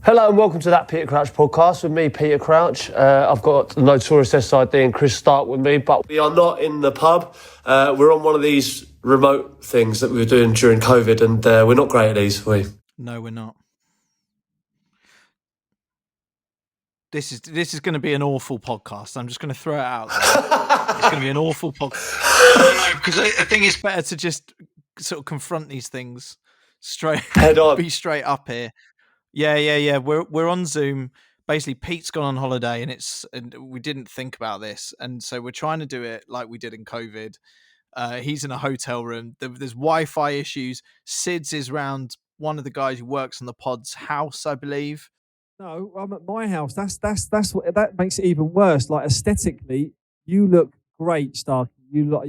Hello and welcome to that Peter Crouch podcast with me, Peter Crouch. I've got the notorious SID and Chris Stark with me, but we are not in the pub. We're on one of these remote things that we were doing during COVID, and we're not great at these, are we? No, we're not. This is going to be an awful podcast. I'm just going to throw it out there. It's going to be an awful podcast. Because I think it's better to just sort of confront these things straight, head on, be straight up here. Yeah. We're on Zoom. Basically, Pete's gone on holiday, and we didn't think about this, and so we're trying to do it like we did in COVID. He's in a hotel room. There's Wi-Fi issues. Sid's is round one of the guys who works on the pod's house, I believe. No, I'm at my house. That's what that makes it even worse. Like aesthetically, you look great, Starkey. You've got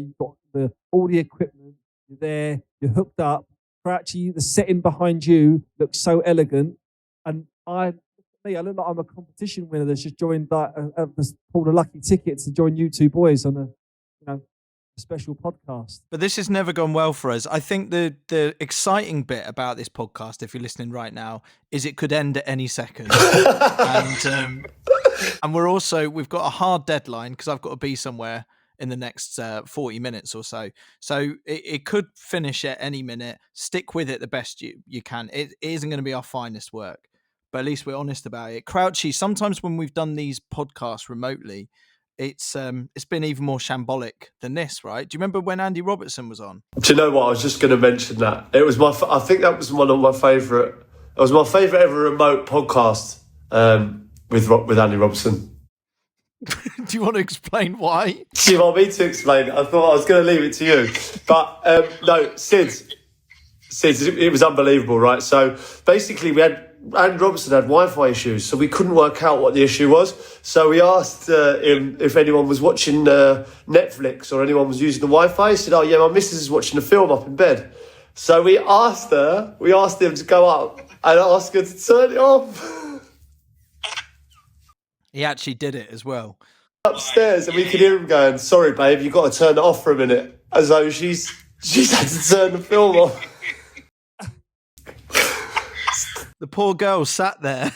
all the equipment. You're there. You're hooked up. Crouchy, the setting behind you looks so elegant. And I look like I'm a competition winner that's just joined pulled a lucky ticket to join you two boys on a special podcast. But this has never gone well for us. I think the exciting bit about this podcast, if you're listening right now, is it could end at any second. And we've got a hard deadline because I've got to be somewhere in the next 40 minutes or so. So it could finish at any minute. Stick with it the best you can. It isn't going to be our finest work, but at least we're honest about it. Crouchy, sometimes when we've done these podcasts remotely, it's been even more shambolic than this, right? Do you remember when Andy Robertson was on? Do you know what? I was just going to mention that. It was I think that was one of my favourite. It was my favourite ever remote podcast with Andy Robertson. Do you want to explain why? Do you want me to explain it? I thought I was going to leave it to you. But no, Sid, it was unbelievable, right? So basically Andy Robertson had Wi-Fi issues, so we couldn't work out what the issue was. So we asked him if anyone was watching Netflix or anyone was using the Wi-Fi. He said, "Oh yeah, my missus is watching a film up in bed." So we asked him to go up and ask her to turn it off. He actually did it as well. Upstairs, and we could hear him going, "Sorry, babe, you've got to turn it off for a minute." As though she's had to turn the film off. The poor girl sat there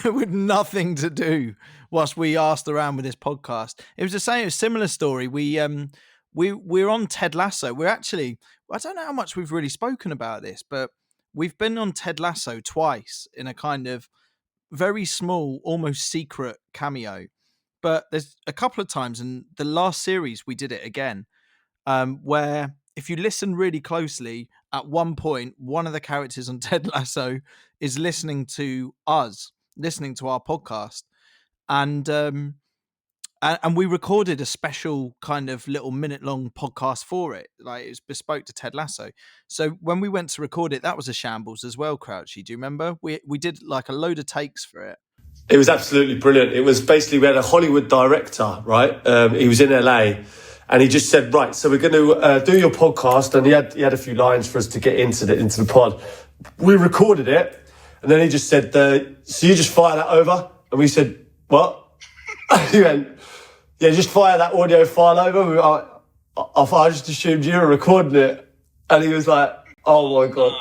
with nothing to do whilst we asked around with this podcast. It was a similar story. We're on Ted Lasso. I don't know how much we've really spoken about this, but we've been on Ted Lasso twice in a kind of very small, almost secret cameo. But there's a couple of times, and the last series we did it again, where if you listen really closely, at one point, one of the characters on Ted Lasso is listening to our podcast, and we recorded a special kind of little minute-long podcast for it. Like, it was bespoke to Ted Lasso. So when we went to record it, that was a shambles as well, Crouchy. Do you remember? We did like a load of takes for it. It was absolutely brilliant. It was basically, we had a Hollywood director, right? He was in LA, and he just said, "Right, so we're going to do your podcast." And he had a few lines for us to get into the pod. We recorded it, and then he just said, "So you just fire that over?" And we said, "What?" He went, "Yeah, just fire that audio file over." I just assumed you were recording it, and he was like, "Oh my God!"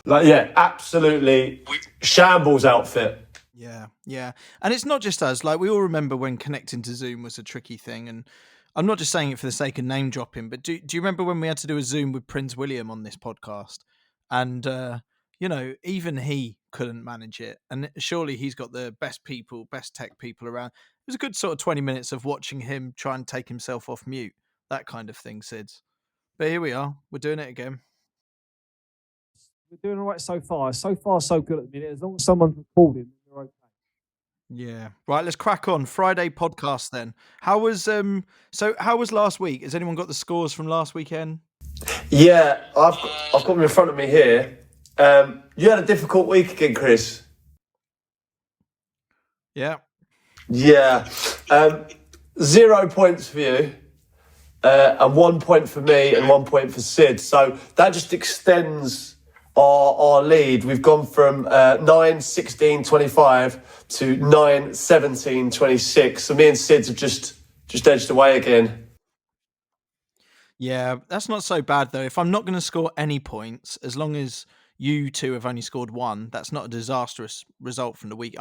Like, yeah, absolutely shambles outfit. Yeah. And it's not just us. Like, we all remember when connecting to Zoom was a tricky thing. And I'm not just saying it for the sake of name dropping, but do you remember when we had to do a Zoom with Prince William on this podcast? And, even he couldn't manage it. And surely he's got the best tech people around. It was a good sort of 20 minutes of watching him try and take himself off mute. That kind of thing, Sids. But here we are. We're doing it again. We're doing all right so far. So far, so good at the minute. As long as someone's recording, we're okay. Yeah. Right, let's crack on. Friday podcast then. How was last week? Has anyone got the scores from last weekend? Yeah, I've got them in front of me here. You had a difficult week again, Chris. Yeah. Yeah. 0 points for you. And 1 point for me and 1 point for Sid. So that just extends our lead. We've gone from 9-16-25 to 9-17-26. So me and Sid have just edged away again. Yeah, that's not so bad though. If I'm not going to score any points, as long as You two have only scored one. That's not a disastrous result from the week.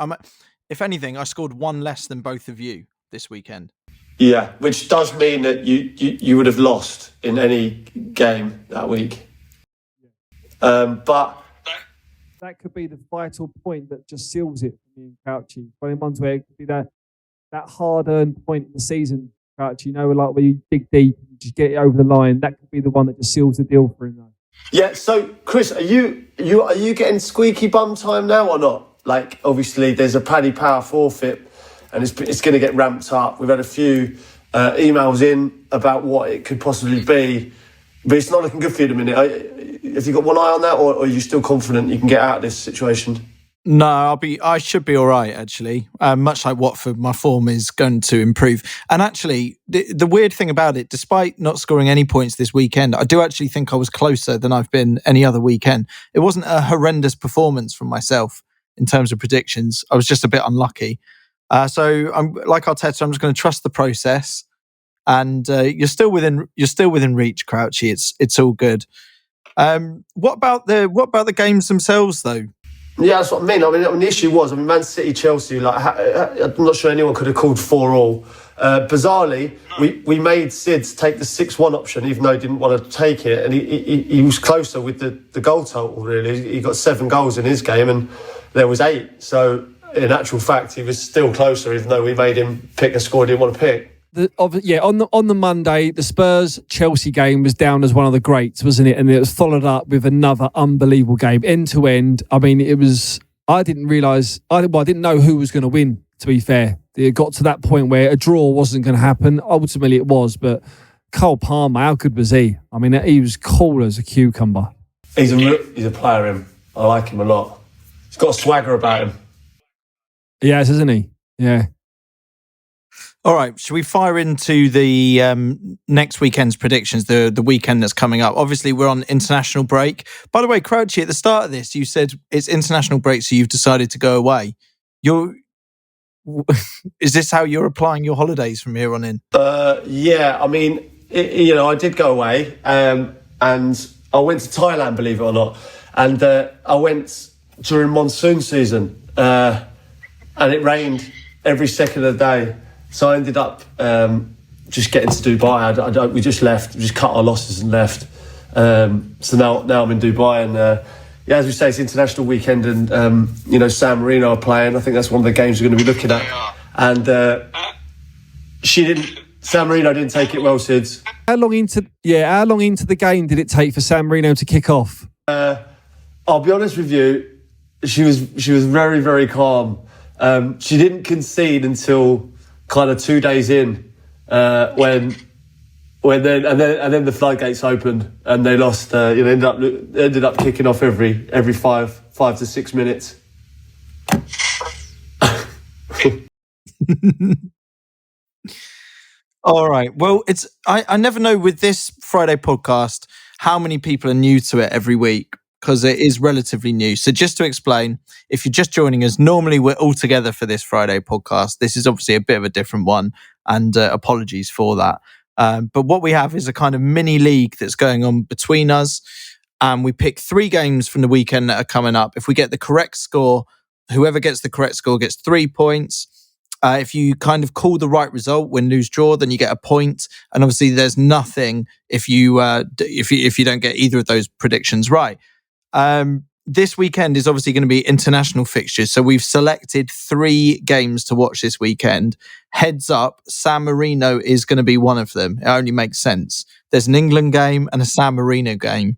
If anything, I scored one less than both of you this weekend. Yeah, which does mean that you would have lost in any game that week. But that could be the vital point that just seals it for me and Crouchy. One of the ones where it could be that hard-earned point in the season, Crouchy. Like where you dig deep, and you just get it over the line. That could be the one that just seals the deal for him, though. Yeah. So, Chris, are you getting squeaky bum time now or not? Like, obviously, there's a Paddy Power forfeit, and it's going to get ramped up. We've had a few emails in about what it could possibly be, but it's not looking good for you at the minute. Have you got one eye on that, or are you still confident you can get out of this situation? No, I should be all right, actually. Much like Watford, my form is going to improve. And actually, the weird thing about it, despite not scoring any points this weekend, I do actually think I was closer than I've been any other weekend. It wasn't a horrendous performance from myself in terms of predictions. I was just a bit unlucky. So I'm like Arteta, I'm just going to trust the process. And you're still within reach, Crouchy. It's all good. What about the games themselves, though? Yeah, that's what I mean. The issue was, Man City, Chelsea, I'm not sure anyone could have called 4-4. Bizarrely, we made Sid take the 6-1 option, even though he didn't want to take it. And he was closer with the goal total, really. He got 7 goals in his game and there was 8. So, in actual fact, he was still closer, even though we made him pick a score he didn't want to pick. On the Monday, the Spurs-Chelsea game was down as one of the greats, wasn't it? And it was followed up with another unbelievable game, end to end. I mean, it was. I didn't know who was going to win. To be fair, it got to that point where a draw wasn't going to happen. Ultimately, it was. But Cole Palmer, how good was he? I mean, he was cool as a cucumber. He's a player. Him, I like him a lot. He's got a swagger about him. Yes, isn't he? Yeah. All right, should we fire into the next weekend's predictions, the weekend that's coming up? Obviously, we're on international break. By the way, Crouchy, at the start of this, you said it's international break, so you've decided to go away. Is this how you're applying your holidays from here on in? Yeah, I mean, I did go away, and I went to Thailand, believe it or not, and I went during monsoon season, and it rained every second of the day. So I ended up just getting to Dubai. We just left. We just cut our losses and left. So now I'm in Dubai, and as we say, it's international weekend, and San Marino are playing. I think that's one of the games we're going to be looking at. And San Marino didn't take it well, Sids. How long into the game did it take for San Marino to kick off? I'll be honest with you, she was very, very calm. She didn't concede until kind of 2 days in, when then the floodgates opened and they lost. Ended up kicking off every 5 to 6 minutes. All right. Well, I never know with this Friday podcast how many people are new to it every week, because it is relatively new. So just to explain, if you're just joining us, normally we're all together for this Friday podcast. This is obviously a bit of a different one, and apologies for that. But what we have is a kind of mini league that's going on between us, and we pick 3 games from the weekend that are coming up. If we get the correct score, whoever gets the correct score gets 3 points. If you kind of call the right result, win, lose, draw, then you get a point. And obviously there's nothing if you don't get either of those predictions right. This weekend is obviously going to be international fixtures. So we've selected 3 games to watch this weekend. Heads up, San Marino is going to be one of them. It only makes sense. There's an England game and a San Marino game.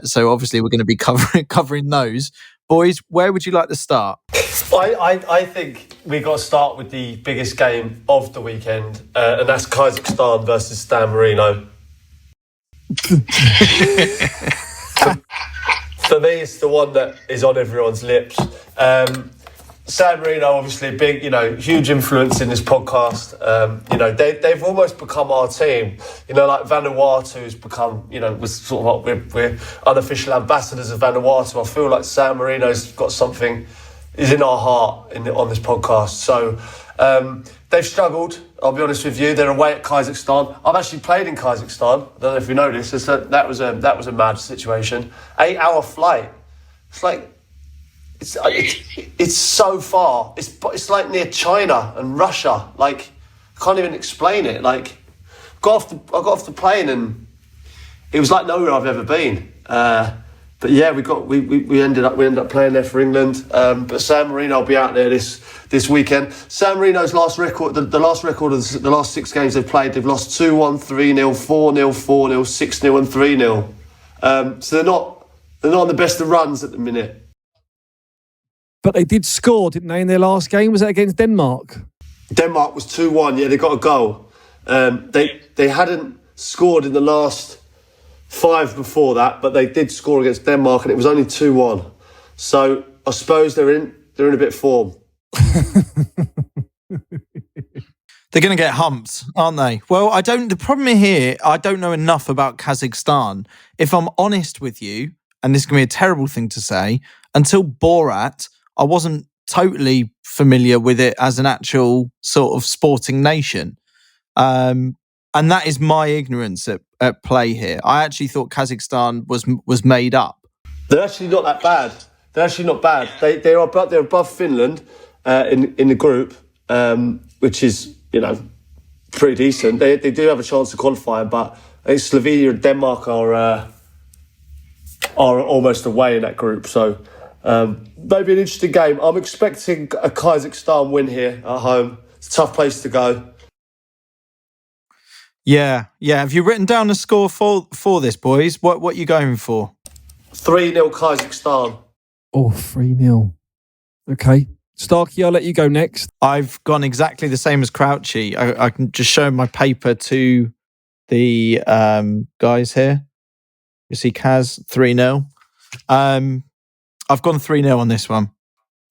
So obviously we're going to be covering those. Boys, where would you like to start? I think we got to start with the biggest game of the weekend, and that's Kazakhstan versus San Marino. For me, it's the one that is on everyone's lips. San Marino, obviously, a big, huge influence in this podcast. They've almost become our team. Like Vanuatu's become, was sort of like we're unofficial ambassadors of Vanuatu. I feel like San Marino's got something, is in our heart on this podcast. So they've struggled. I'll be honest with you. They're away at Kazakhstan. I've actually played in Kazakhstan. I don't know if you know this. That was a mad situation. 8-hour flight. it's so far. It's like near China and Russia. Like, I can't even explain it. Like, I got off the plane and it was like nowhere I've ever been. But yeah, we ended up playing there for England. But San Marino will be out there this weekend. San Marino's last record, the last record of the last 6 games they've played, they've lost 2-1, 3-0, 4-0, 4-0, 6-0, and 3-0. So they're not on the best of runs at the minute. But they did score, didn't they, in their last game? Was that against Denmark? Denmark was 2-1. Yeah, they got a goal. They hadn't scored in the last 5 before that, but they did score against Denmark, and it was only 2-1. So I suppose they're in a bit of form. They're going to get humped, aren't they? Well, the problem here, I don't know enough about Kazakhstan. If I'm honest with you, and this is going to be a terrible thing to say, until Borat, I wasn't totally familiar with it as an actual sort of sporting nation. And that is my ignorance at play here. I actually thought Kazakhstan was made up. They're actually not that bad. They're actually not bad. They're above Finland in the group, which is, pretty decent. They do have a chance to qualify, but I think Slovenia and Denmark are almost away in that group. So maybe an interesting game. I'm expecting a Kazakhstan win here at home. It's a tough place to go. Yeah. Have you written down a score for this, boys? What are you going for? 3-0 Kazakhstan. Oh, 3-0. Okay. Starkey, I'll let you go next. I've gone exactly the same as Crouchy. I can just show my paper to the guys here. You see Kaz, 3-0. I've gone 3-0 on this one.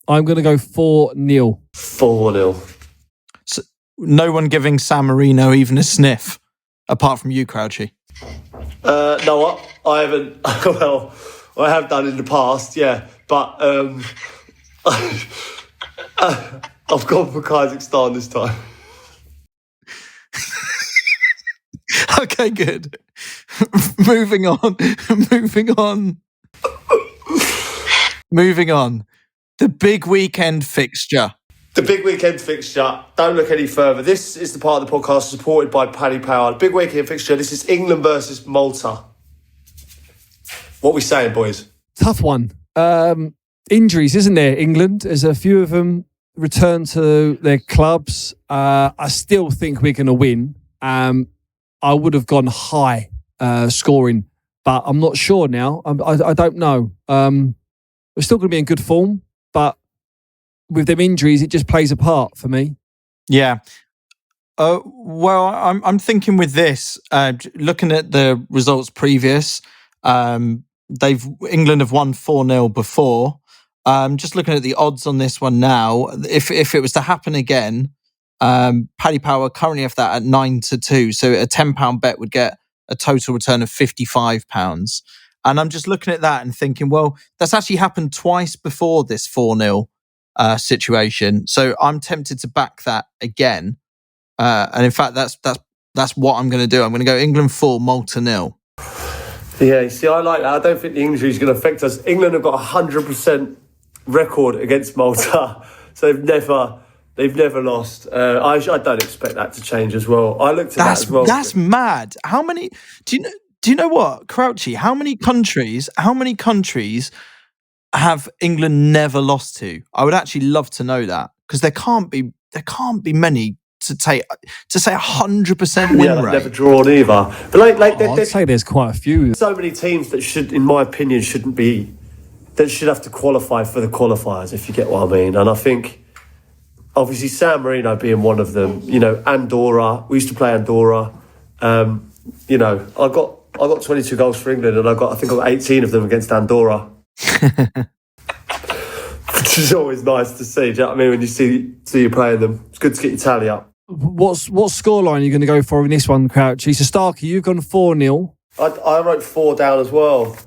I'm going to go 4-0. 4-0. So, no one giving San Marino even a sniff, apart from you, Crouchy. No, I haven't. Well, I have done in the past, yeah. But I've gone for Kazakhstan this time. Okay, good. Moving on. The big weekend fixture. The big weekend fixture. Don't look any further. This is the part of the podcast supported by Paddy Power. The big weekend fixture. This is England versus Malta. What are we saying, boys? Tough one. Injuries, isn't there, England? As a few of them return to their clubs. I still think we're going to win. I would have gone high scoring, but I'm not sure now. I don't know. We're still going to be in good form, but with them injuries, it just plays a part for me. Yeah. Well, I'm thinking with this, looking at the results previous, England have won 4-0 before. Just looking at the odds on this one now, if it was to happen again, Paddy Power currently have that at 9-2. So a £10 bet would get a total return of £55. And I'm just looking at that and thinking, well, that's actually happened twice before this 4-0 situation. So I'm tempted to back that again. And in fact, that's what I'm going to do. I'm going to go England 4, Malta 0. Yeah, see, I like that. I don't think the injury is going to affect us. England have got 100% record against Malta, so they've never lost. I don't expect that to change as well. I looked at that as well. That's mad. How many? Do you know what, Crouchy? How many countries have England never lost to? I would actually love to know that, because there can't be many to say 100% win rate. Never drawn either. But I'd say there's quite a few. So many teams that should, in my opinion, that should have to qualify for the qualifiers, if you get what I mean. And I think, obviously, San Marino being one of them. Andorra. We used to play Andorra. I got 22 goals for England, and I think I got 18 of them against Andorra. Which is always nice to see. Do you know what I mean? When you see you playing them, it's good to get your tally up. What scoreline are you going to go for in this one, Crouchy? So Starkey, you've gone 4-0. I wrote 4 down as well.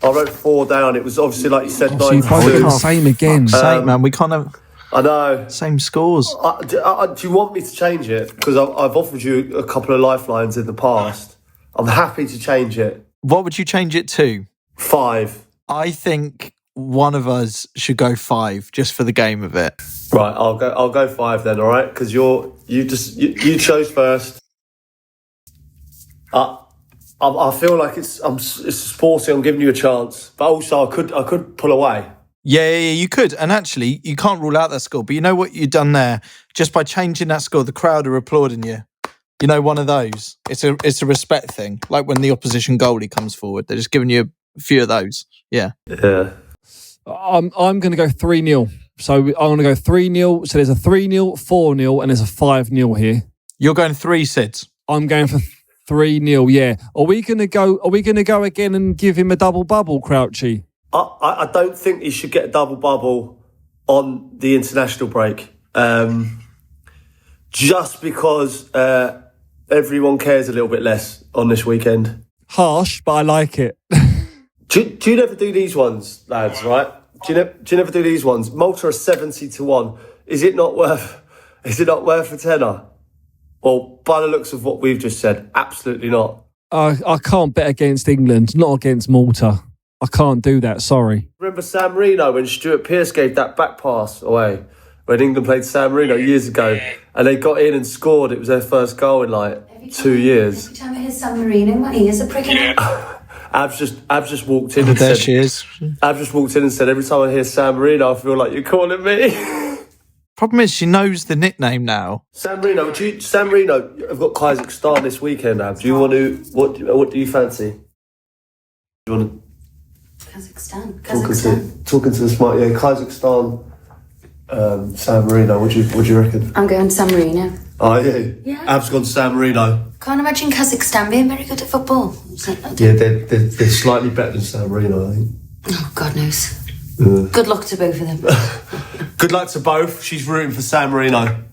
I wrote 4 down. It was obviously, like you said, 9-2. So you both did the same again. Same, man. We can't have. I know. Same scores. Do you want me to change it? Because I've offered you a couple of lifelines in the past. I'm happy to change it. What would you change it to? 5. I think one of us should go 5 just for the game of it. Right, I'll go 5 then, all right? Because you chose first. I feel like it's sporty. I'm giving you a chance, but also I could pull away. Yeah, you could. And actually, you can't rule out that score. But you know what you've done there? Just by changing that score, the crowd are applauding you. You know, one of those. It's a respect thing. Like when the opposition goalie comes forward, they're just giving you a few of those. Yeah. Yeah. I'm going to go 3-0. So I'm going to go 3-0. So there's a 3-0, 4-0, and there's a 5-0 here. You're going 3, Sids. I'm going for 3-0. Yeah. Are we going to go again and give him a double bubble, Crouchy? I don't think he should get a double bubble on the international break. Just because everyone cares a little bit less on this weekend. Harsh, but I like it. Do you never do these ones, lads, right? Do you never do these ones? Malta are 70-1. Is it not worth a tenner? Well, by the looks of what we've just said, absolutely not. I can't bet against England, not against Malta. I can't do that, sorry. Remember San Marino when Stuart Pearce gave that back pass away when England played San Marino years ago and they got in and scored? It was their first goal in like 2 years. Every time I hear San Marino, my ears are pricking up. Ab's just walked in and There said, she is. Ab just walked in and said, every time I hear San Marino, I feel like you're calling me. Problem is, she knows the nickname now. San Marino have got Kazakhstan this weekend, Ab. Do you want to, what do you fancy? Do you want to Kazakhstan. talking to the smart, yeah, Kazakhstan, San Marino, what do you reckon? I'm going San Marino. Oh, yeah. Yeah. Ab's gone San Marino. Can't imagine Kazakhstan being very good at football. Yeah, they're slightly better than San Marino, I think. Oh, God knows. Good luck to both of them. Good luck to both. She's rooting for San Marino.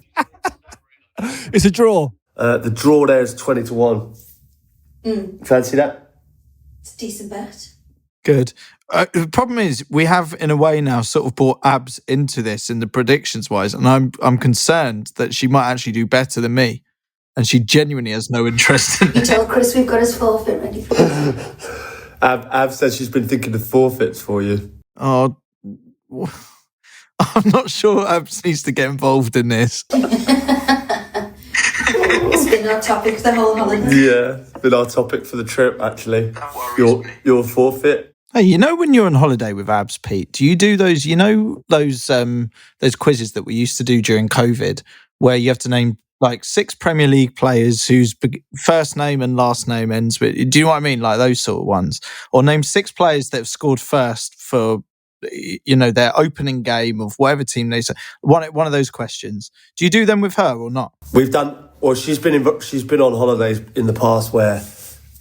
It's a draw. The draw there is 20-1. Fancy that? It's a decent bet. Good. The problem is, we have, in a way now, sort of brought Abs into this in the predictions-wise, and I'm concerned that she might actually do better than me, and she genuinely has no interest in You it. tell Chris we've got his forfeit ready for us. Ab said she's been thinking of forfeits for you. Oh, I'm not sure Abs needs to get involved in this. It's been our topic the whole holiday. Yeah, it's been our topic for the trip, actually. Your forfeit. Hey, you know when you're on holiday with Abs, Pete, do you do those, those quizzes that we used to do during COVID where you have to name like 6 Premier League players whose first name and last name ends with, do you know what I mean? Like those sort of ones. Or name 6 players that have scored first for, their opening game of whatever team they say. One of those questions. Do you do them with her or not? We've done, or she's been on holidays in the past where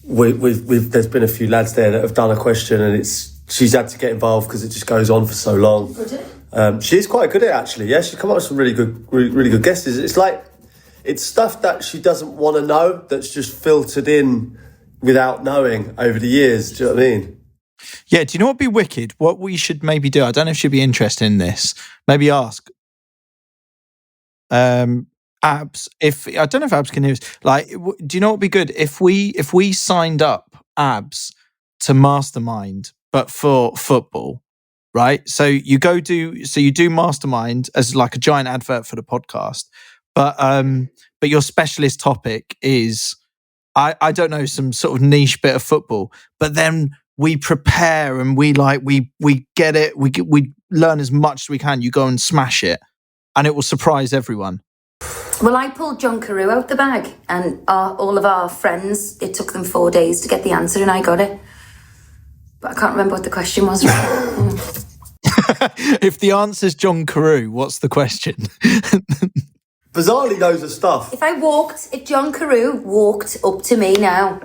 there's been a few lads there that have done a question and she's had to get involved because it just goes on for so long. She's quite good at it, actually. Yeah, she's come up with some really good guesses. It's stuff that she doesn't want to know that's just filtered in without knowing over the years. Do you know what I mean? Yeah, do you know what would be wicked? What we should maybe do, I don't know if she'd be interested in this, maybe ask Abs, I don't know if Abs can hear us, do you know what would be good? If we signed up Abs to Mastermind, but for football, right? So you do Mastermind as like a giant advert for the podcast, but your specialist topic is, I don't know, some sort of niche bit of football, but then we prepare and we get it. We learn as much as we can. You go and smash it, and it will surprise everyone. Well, I pulled John Carew out the bag, and all of our friends, it took them 4 days to get the answer, and I got it. But I can't remember what the question was. If the answer's John Carew, what's the question? Bizarrely knows her stuff. If John Carew walked up to me now,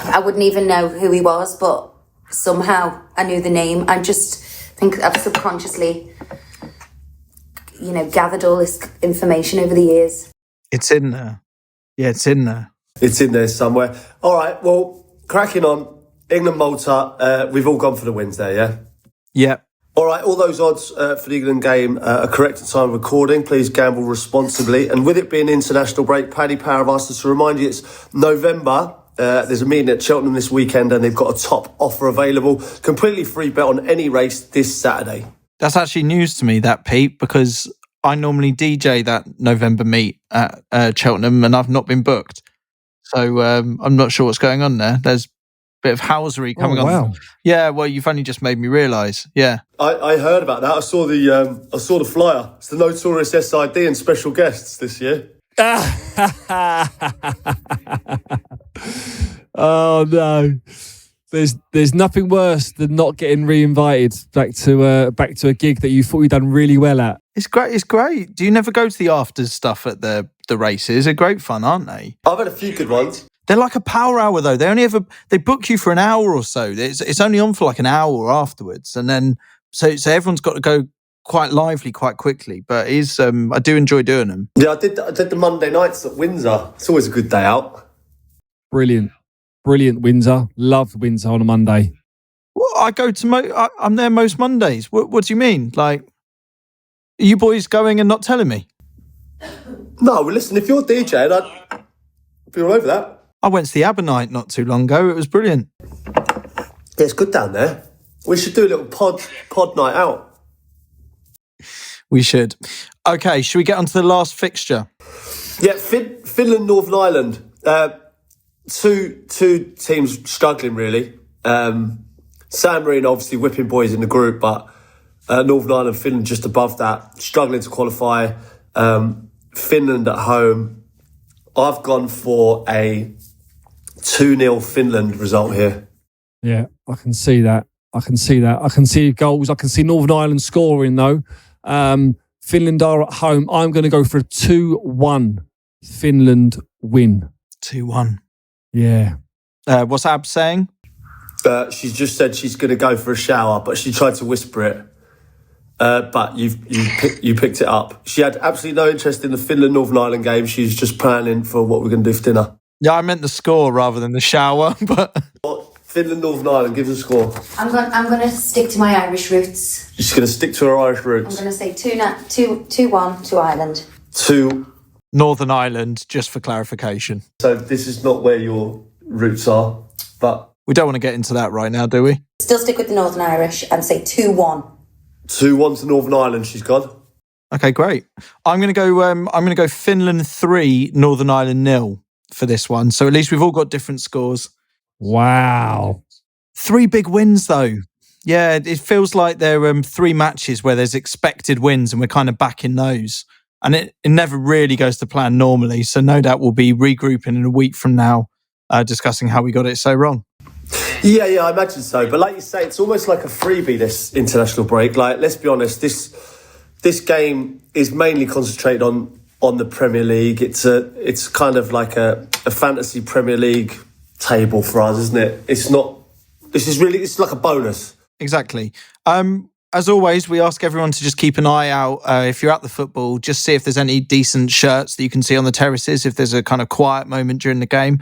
I wouldn't even know who he was, but somehow I knew the name. I just think I've subconsciously, gathered all this information over the years. It's in there. Yeah, it's in there. It's in there somewhere. All right, well, cracking on. England, Malta, we've all gone for the wins there, yeah? Yeah. All right, all those odds for the England game are correct at time of recording. Please gamble responsibly. And with it being international break, Paddy Power have asked us to remind you it's November There's a meeting at Cheltenham this weekend and they've got a top offer available. Completely free bet on any race this Saturday. That's actually news to me, that, Pete, because I normally DJ that November meet at Cheltenham and I've not been booked. So I'm not sure what's going on there. There's a bit of housery coming on. Yeah, well, you've only just made me realise. Yeah. I heard about that. I saw the flyer. It's the Notorious SID and special guests this year. Oh no. There's nothing worse than not getting re-invited back to a gig that you thought you'd done really well at. It's great. It's great. Do you never go to the after stuff at the races? They're great fun, aren't they? I've had a few good ones. They're like a power hour though. They book you for an hour or so. It's only on for like an hour afterwards, and then so everyone's got to go quite lively quite quickly. But I do enjoy doing them. Yeah, I did the Monday nights at Windsor. It's always a good day out. Brilliant Windsor. Loved Windsor on a Monday. Well, I go to I'm there most Mondays. What do you mean? Like, are you boys going and not telling me? No, well, listen, if you're DJing, I'd be all over that. I went to the Abernite not too long ago. It was brilliant. Yeah, it's good down there. We should do a little pod night out. We should. Okay, should we get on to the last fixture? Yeah, Finland, Northern Ireland. Two teams struggling, really. San Marino obviously whipping boys in the group, but Northern Ireland, Finland just above that, struggling to qualify. Finland at home. I've gone for a 2-0 Finland result here. Yeah, I can see that. I can see goals. I can see Northern Ireland scoring, though. Finland are at home. I'm going to go for a 2-1 Finland win. 2-1. Yeah. What's Ab saying? She's just said she's going to go for a shower, but she tried to whisper it. But you picked it up. She had absolutely no interest in the Finland-Northern Ireland game. She's just planning for what we're going to do for dinner. Yeah, I meant the score rather than the shower. But Finland-Northern Ireland, give us a score. I'm going to stick to my Irish roots. She's going to stick to her Irish I'm roots. going to say 2-1 to Ireland. 2 Northern Ireland, just for clarification. So this is not where your roots are, but we don't want to get into that right now, do we? Still stick with the Northern Irish and say 2-1. 2-1 to Northern Ireland. She's gone. Okay, great. I'm going to go Finland 3, Northern Ireland 0 for this one. So at least we've all got different scores. Wow. 3 big wins though. Yeah, it feels like there are 3 matches where there's expected wins and we're kind of backing those. And it never really goes to plan normally. So no doubt we'll be regrouping in a week from now, discussing how we got it so wrong. Yeah, I imagine so. But like you say, it's almost like a freebie, this international break. Like, let's be honest, this game is mainly concentrated on the Premier League. It's kind of like a fantasy Premier League table for us, isn't it? It's like a bonus. Exactly. As always, we ask everyone to just keep an eye out. If you're at the football, just see if there's any decent shirts that you can see on the terraces, if there's a kind of quiet moment during the game.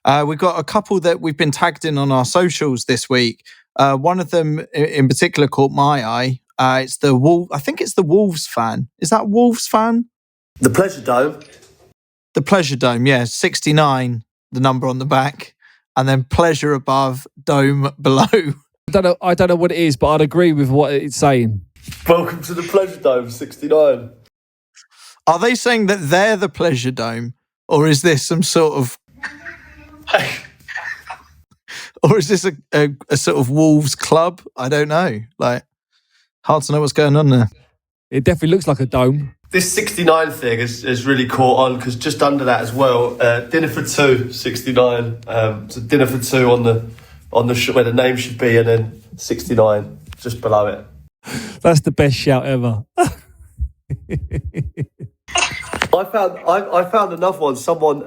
We've got a couple that we've been tagged in on our socials this week. One of them in particular caught my eye. It's I think it's the Wolves fan. Is that Wolves fan? The Pleasure Dome. The Pleasure Dome, yeah. 69, the number on the back. And then Pleasure above, Dome below. I don't know what it is, but I'd agree with what it's saying. Welcome to the Pleasure Dome, 69. Are they saying that they're the Pleasure Dome? Or is this some sort of... or is this a sort of Wolves club? I don't know. Like, hard to know what's going on there. It definitely looks like a dome. This 69 thing is really caught on because just under that as well, dinner for 2, 69. So dinner for 2 on the where the name should be, and then 69 just below it. That's the best shout ever. I found another one. Someone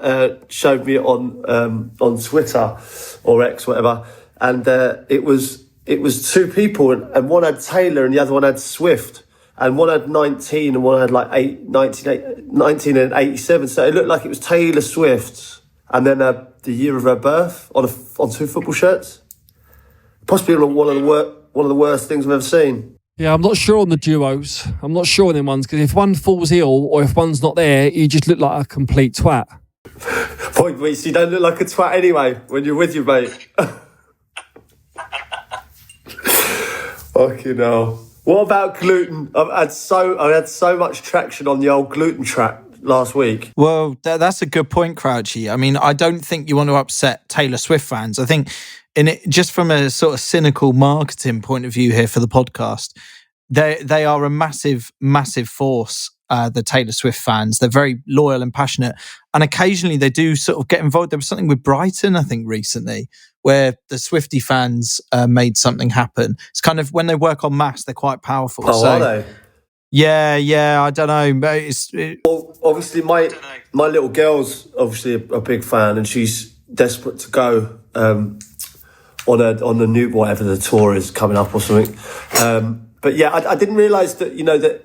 showed me on Twitter or X, whatever, and it was 2 people, and one had Taylor and the other one had Swift, and one had 19 and one had like 19 and 87. So it looked like it was Taylor Swift and then the year of her birth on 2 football shirts. Possibly one of the worst things I've ever seen. Yeah, I'm not sure on the duos. I'm not sure on them ones, because if one falls ill or if one's not there, you just look like a complete twat. Point, you don't look like a twat anyway when you're with your mate. Fucking hell. What about gluten? I had so much traction on the old gluten track last week. Well, that's a good point, Crouchy. I mean, I don't think you want to upset Taylor Swift fans. I think just from a sort of cynical marketing point of view here for the podcast, they are a massive, massive force, the Taylor Swift fans. They're very loyal and passionate. And occasionally they do sort of get involved. There was something with Brighton, I think, recently, where the Swiftie fans made something happen. It's kind of, when they work en masse, they're quite powerful. Oh, are they? Yeah, I don't know. But well, obviously, my little girl's obviously a big fan, and she's desperate to go on the new, whatever the tour is coming up or something. But yeah, I didn't realise that, you know, that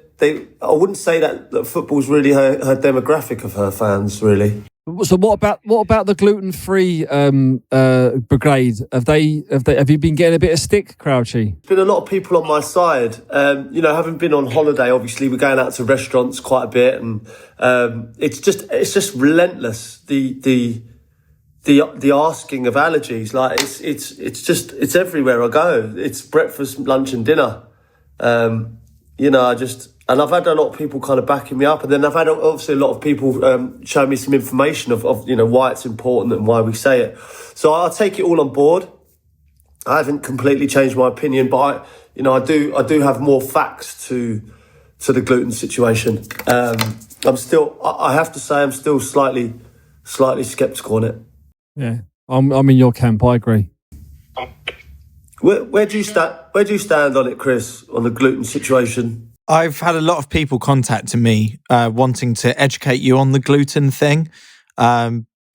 I wouldn't say that football's really her demographic of her fans, really. So what about the gluten-free brigade? Have you been getting a bit of stick, Crouchy? There's been a lot of people on my side. You know, having been on holiday, obviously we're going out to restaurants quite a bit, and it's just relentless. The asking of allergies, like it's everywhere I go. It's breakfast, lunch, and dinner. You know, and I've had a lot of people kind of backing me up, and then I've had obviously a lot of people show me some information of you know, why it's important and why we say it. So I'll take it all on board. I haven't completely changed my opinion, but I do have more facts to the gluten situation. I have to say, I'm still slightly sceptical on it. Yeah, I'm in your camp. I agree. Where do you stand? Where do you stand on it, Chris, on the gluten situation? I've had a lot of people contacting me wanting to educate you on the gluten thing.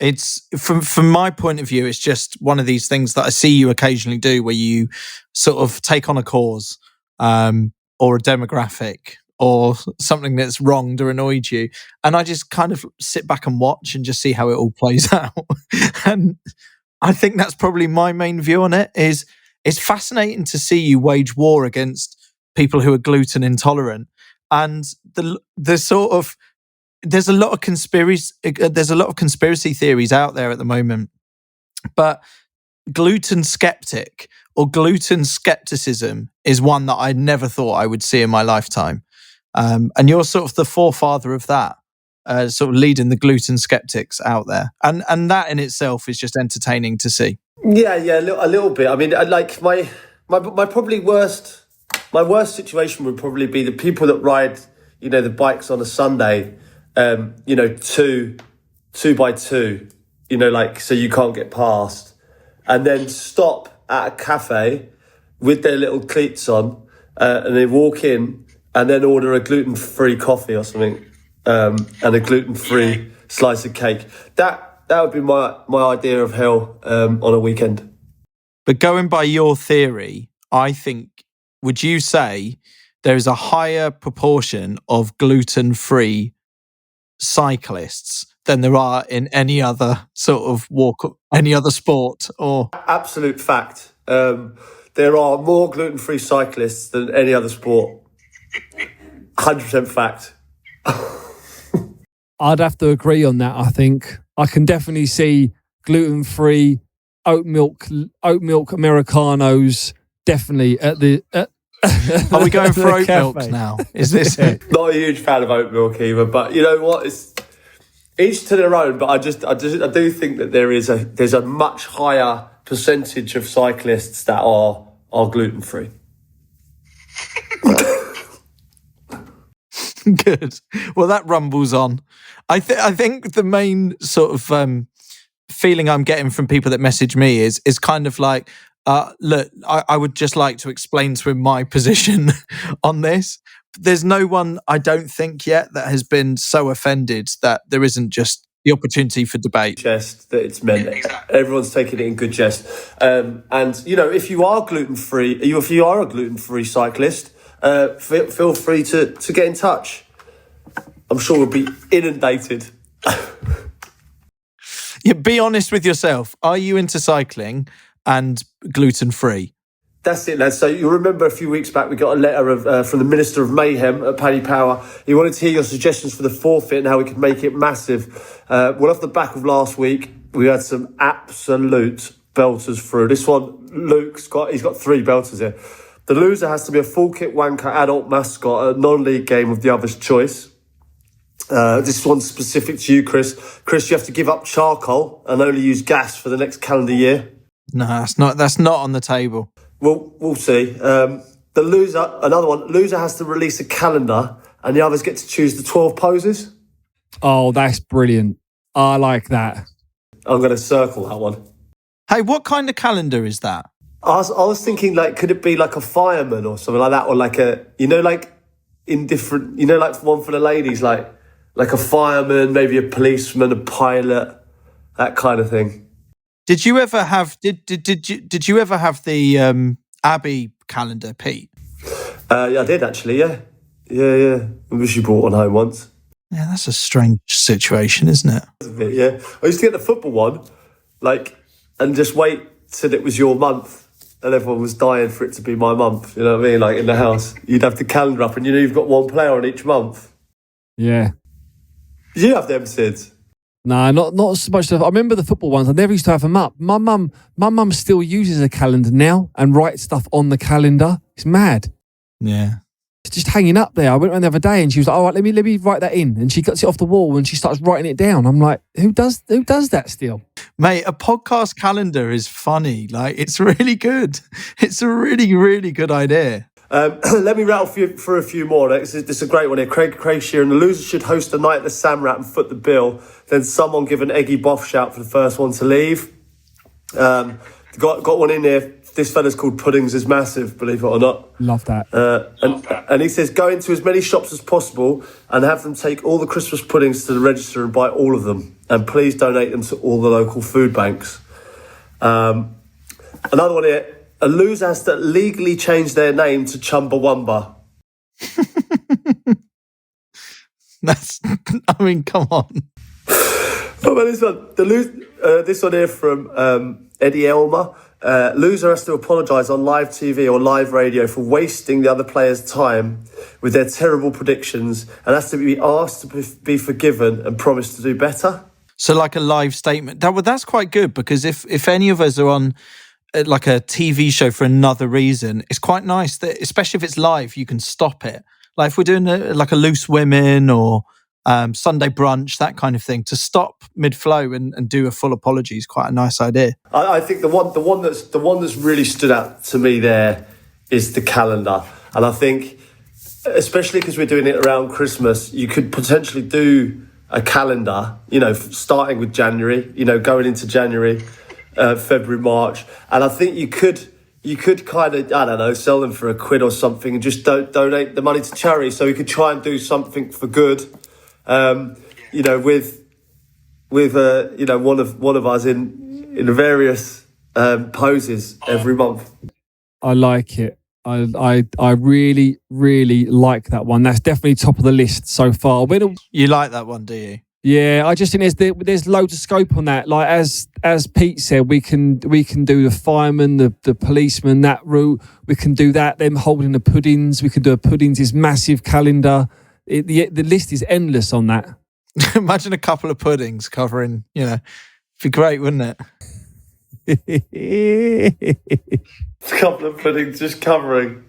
It's from my point of view, it's just one of these things that I see you occasionally do, where you sort of take on a cause or a demographic or something that's wronged or annoyed you, and I just kind of sit back and watch and just see how it all plays out. And I think that's probably my main view on it. Is it's fascinating to see you wage war against people who are gluten intolerant, and there's a lot of conspiracy theories out there at the moment. But gluten skeptic or gluten skepticism is one that I never thought I would see in my lifetime. And you're sort of the forefather of that, sort of leading the gluten skeptics out there, and that in itself is just entertaining to see. Yeah, a little bit. I mean, like my probably worst situation would probably be the people that ride, you know, the bikes on a Sunday, you know, two by two, you know, like, so you can't get past, and then stop at a cafe with their little cleats on, and they walk in and then order a gluten-free coffee or something, and a gluten-free slice of cake. That would be my idea of hell on a weekend. But going by your theory, I think, would you say there is a higher proportion of gluten-free cyclists than there are in any other sort of any other sport? Or absolute fact. There are more gluten-free cyclists than any other sport. 100% fact. I'd have to agree on that. I think I can definitely see gluten-free oat milk Americanos definitely at the. Are we going for oat milk now? Is this it? Not a huge fan of oat milk either, but you know what? It's each to their own. But I do think that there's a much higher percentage of cyclists that are gluten-free. Good. Well, that rumbles on. I think the main sort of feeling I'm getting from people that message me is kind of like, look, I would just like to explain to him my position on this. There's no one, I don't think yet, that has been so offended that there isn't just the opportunity for debate. Jest that it's meant. Exactly. Everyone's taking it in good jest. And you know, if you are gluten-free, if you are a gluten-free cyclist, feel free to get in touch. I'm sure we'll be inundated. Yeah, be honest with yourself. Are you into cycling and gluten-free? That's it, lads. So you remember a few weeks back we got a letter from the Minister of Mayhem at Paddy Power. He wanted to hear your suggestions for the forfeit and how we could make it massive. Well, off the back of last week, we had some absolute belters through. This one, he's got 3 belters here. The loser has to be a full kit wanker adult mascot at a non-league game of the other's choice. This one's specific to you, Chris. Chris, you have to give up charcoal and only use gas for the next calendar year. No, that's not on the table. Well, we'll see. The loser has to release a calendar and the others get to choose the 12 poses. Oh, that's brilliant. I like that. I'm going to circle that one. Hey, what kind of calendar is that? I was thinking, like, could it be like a fireman or something like that? Or like like in different, like one for the ladies, like a fireman, maybe a policeman, a pilot, that kind of thing. Did you ever have did you ever have the Abbey calendar, Pete? Yeah, I did actually. Yeah. I wish you brought one home once. Yeah, that's a strange situation, isn't it? Yeah, I used to get the football one, and just wait till it was your month, and everyone was dying for it to be my month. You know what I mean? Like in the house, you'd have the calendar up, and you've got one player on each month. Yeah. Did you have them, Sid? No, not so much. I remember the football ones. I never used to have them up. My mum still uses a calendar now and writes stuff on the calendar. It's mad. Yeah. It's just hanging up there. I went around the other day and she was like, all right, let me write that in. And she cuts it off the wall and she starts writing it down. I'm like, who does that still? Mate, a podcast calendar is funny. Like, it's really good. It's a really, really good idea. Let me rattle through a few more. This is a great one here. Craig Sheeran. The loser should host a night at the Samrat and foot the bill. Then someone give an eggy boff shout for the first one to leave. Got one in here. This fella's called Puddings is Massive, believe it or not. Love that. And he says, go into as many shops as possible and have them take all the Christmas puddings to the register and buy all of them. And please donate them to all the local food banks. Another one here. A loser has to legally change their name to Chumbawamba. Come on. What about this one? This one here from Eddie Elmer. Loser has to apologise on live TV or live radio for wasting the other player's time with their terrible predictions and has to be asked to be forgiven and promise to do better. So like a live statement. That's quite good because if any of us are on like a TV show for another reason, it's quite nice that, especially if it's live, you can stop it. Like if we're doing like a Loose Women or Sunday brunch, that kind of thing, to stop mid-flow and do a full apology is quite a nice idea. I think the one that's really stood out to me there is the calendar, and I think especially because we're doing it around Christmas, you could potentially do a calendar, starting with January, going into January, February, March, and I think you could kind of, I don't know, sell them for £1 or something and just donate the money to charity. So we could try and do something for good, with one of us in various poses every month. I like it. I really, really like that one. That's definitely top of the list so far. You like that one, do you? Yeah, I just think there's loads of scope on that. Like as Pete said, we can do the fireman, the policeman, that route. We can do that. Them holding the puddings. We could do a puddings is massive calendar. The list is endless on that. Imagine a couple of puddings covering. It'd be great, wouldn't it? A couple of puddings just covering.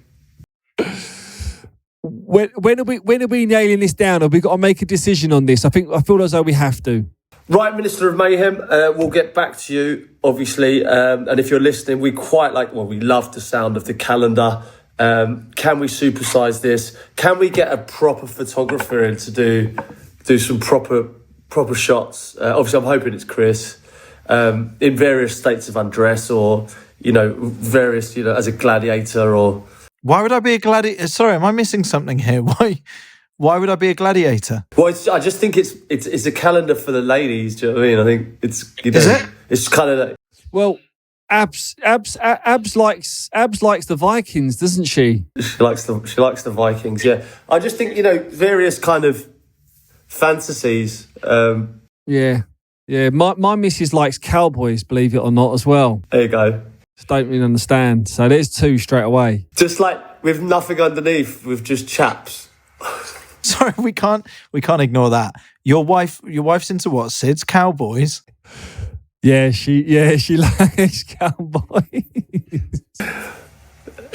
When are we nailing this down? Have we got to make a decision on this? I feel as though we have to. Right, Minister of Mayhem, we'll get back to you, obviously. And if you're listening, we love the sound of the calendar. Can we supersize this? Can we get a proper photographer in to do some proper shots? Obviously, I'm hoping it's Chris, in various states of undress or, various, as a gladiator or... Why would I be a gladiator? Sorry, am I missing something here? Why would I be a gladiator? Well, I just think it's a calendar for the ladies. Do you know what I mean? I think it's Is it? It's kind of like, well, Abs likes the Vikings, doesn't she? She likes the Vikings. Yeah, I just think various kind of fantasies. Yeah. My missus likes cowboys, believe it or not, as well. There you go. Just don't really understand. So there's 2 straight away. Just like with nothing underneath, with just chaps. Sorry, we can't ignore that. Your wife's into what, Sids? Cowboys? Yeah, she likes cowboys.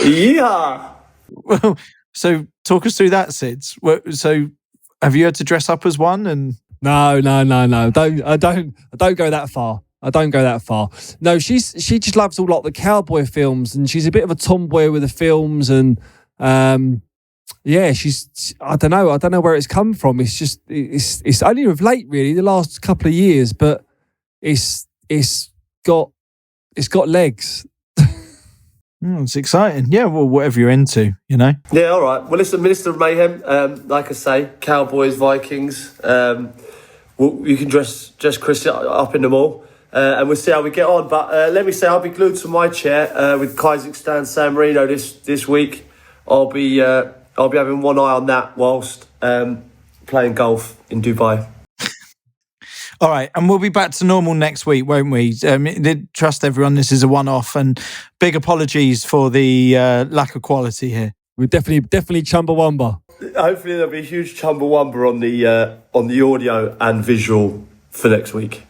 Yeah. Well, so talk us through that, Sids. So have you had to dress up as one? And No. I don't go that far. No, she just loves all like the cowboy films, and she's a bit of a tomboy with the films, and she's I don't know where it's come from. It's just it's only of late, really, the last couple of years, but it's got legs. it's exciting. Yeah, well, whatever you're into, you know. Yeah, all right. Well, listen, Minister of Mayhem, like I say, Cowboys, Vikings. You can dress Chris up in them all, and we'll see how we get on. But let me say, I'll be glued to my chair with Kazakhstan, San Marino this week. I'll be having one eye on that whilst playing golf in Dubai. All right, and we'll be back to normal next week, won't we? Trust everyone, this is a one-off, and big apologies for the lack of quality here. We're definitely Chumbawamba. Hopefully there'll be a huge Chumbawamba on the audio and visual for next week.